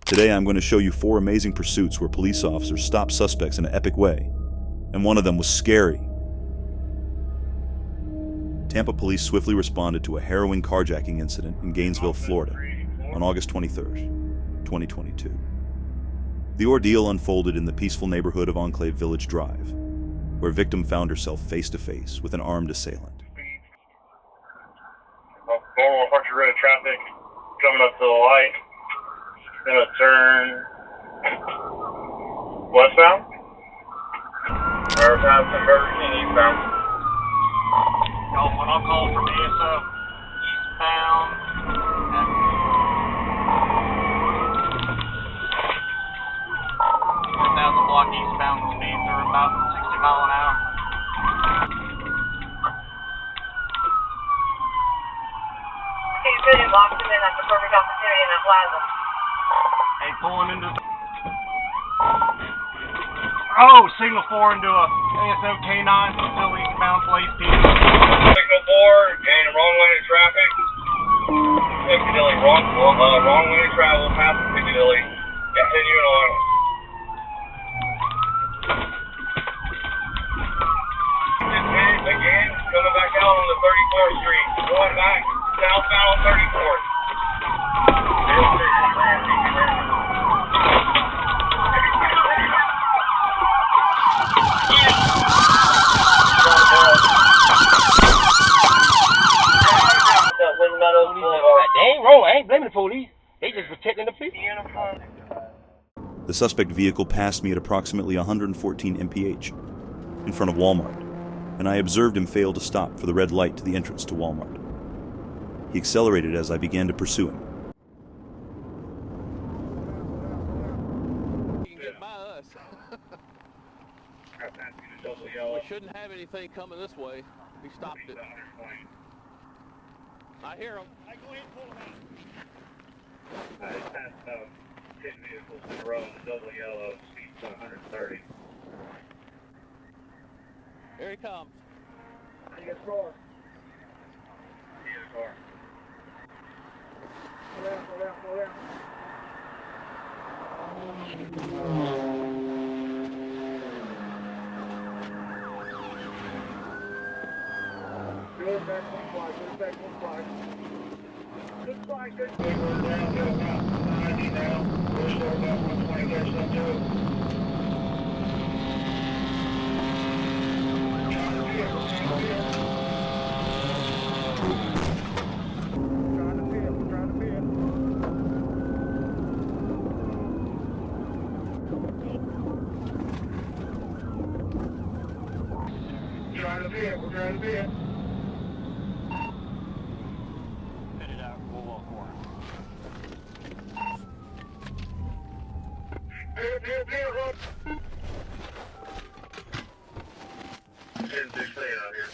Today I'm going to show you 4 amazing pursuits where police officers stopped suspects in an epic way, and one of them was scary. Tampa police swiftly responded to a harrowing carjacking incident in Gainesville, Florida, on August 23, 2022. The ordeal unfolded in the peaceful neighborhood of Enclave Village Drive, where victim found herself face-to-face with an armed assailant. Normal departure road traffic coming up to the light. Gonna turn westbound. Or have some Burger King eastbound. When I'm calling from eastbound. 1,000 block eastbound speeds are about 60 miles an hour. He's really locked him in at the perfect opportunity in that plaza. Hey, pulling into the... Oh, signal 4 into a ASO K9, still eastbound, place P. Signal 4, and wrong lane of traffic. Piccadilly, wrong lane of travel, past Piccadilly. Continuing on. Again, coming back out on the 34th Street. Going back southbound on 34th. They ain't wrong. I ain't blaming the police. They just protecting the people. The suspect vehicle passed me at approximately 114 mph in front of Walmart, and I observed him fail to stop for the red light to the entrance to Walmart. He accelerated as I began to pursue him. You can get by us. We shouldn't have anything coming this way. We stopped it. I hear them. Go ahead and pull them out. They passed about 10 vehicles in a row in the double yellow, speed 130. Here he comes. See his car. See his car. Pull out, pull out, pull out. Good back one flag, good back one flag. Good flag, good flag. We're down to about 90 now. We're still about 120, catch up to it. Trying to peel. We're trying to peel. Headed out, Bullwell corner. Peel, run. 10-6 out here.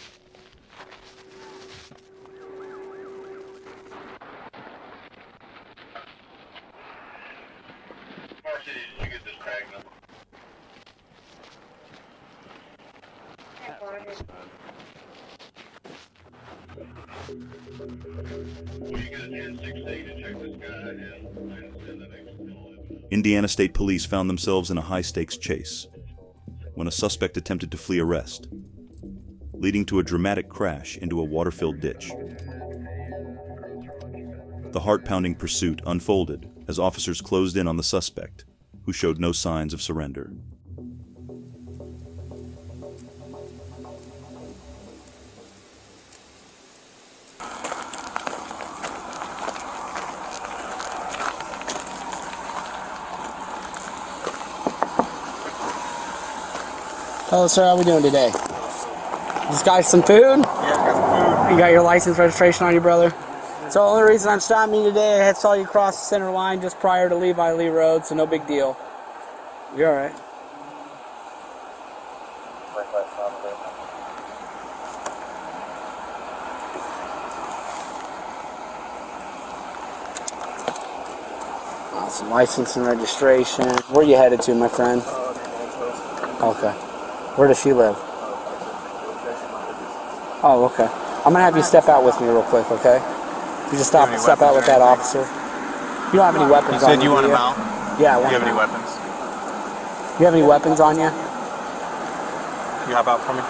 Marcy, did you get this tag number? Will you get a 10-6 to check this guy and send the next bill? Indiana State Police found themselves in a high-stakes chase when a suspect attempted to flee arrest, leading to a dramatic crash into a water-filled ditch. The heart-pounding pursuit unfolded as officers closed in on the suspect, who showed no signs of surrender. Hello, sir. How we doing today? Just got some food? Yeah, got some food. You got your license registration on you, brother? So the only reason I'm stopping you today, I had saw you cross the center line just prior to Levi Lee Road, so no big deal. You're all right. Awesome. License and registration. Where you headed to, my friend? Okay. Where does she live? Oh, okay. I'm gonna have you step out with me real quick, okay? You just step out with that officer. You don't have any weapons on you. You said you want him out? Yeah. Do you have any weapons? You have any weapons on you? Can you hop out for me?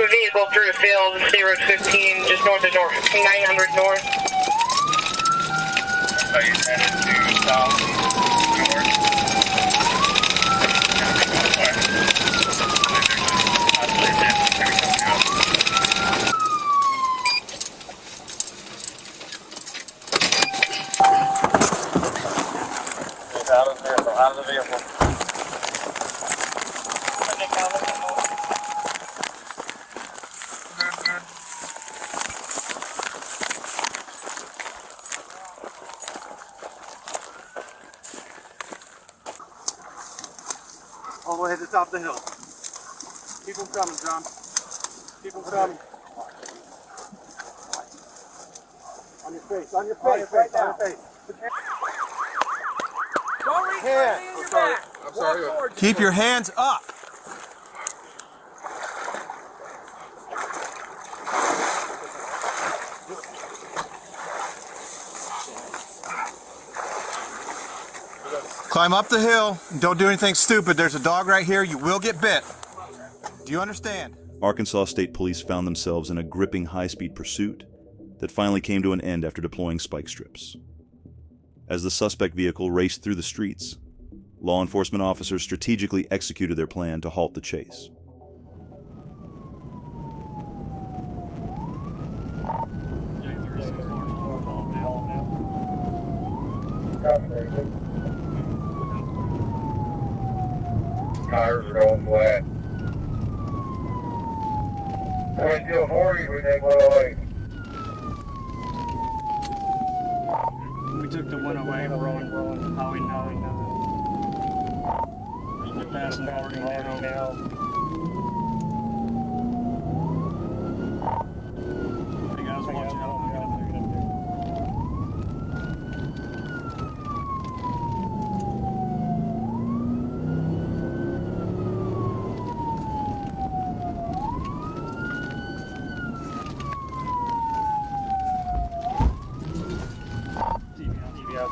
Vehicle through the field, State Road 15, just north of 900 north. Are you headed to south north? Out of the vehicle, out of the vehicle. All the way to the top of the hill. Keep them coming, John. Keep them coming. On your face, on your face, right now. On your face. Don't reach in your back. I'm sorry. Keep your hands up. Climb up the hill and don't do anything stupid. There's a dog right here. You will get bit. Do you understand? Arkansas State Police found themselves in a gripping high-speed pursuit that finally came to an end after deploying spike strips. As the suspect vehicle raced through the streets, law enforcement officers strategically executed their plan to halt the chase. Tires are going flat. 2240, we take 108. We took the 108, we're rolling. How we know. Just fast forwarding now. Hey guys, watch out. TV out.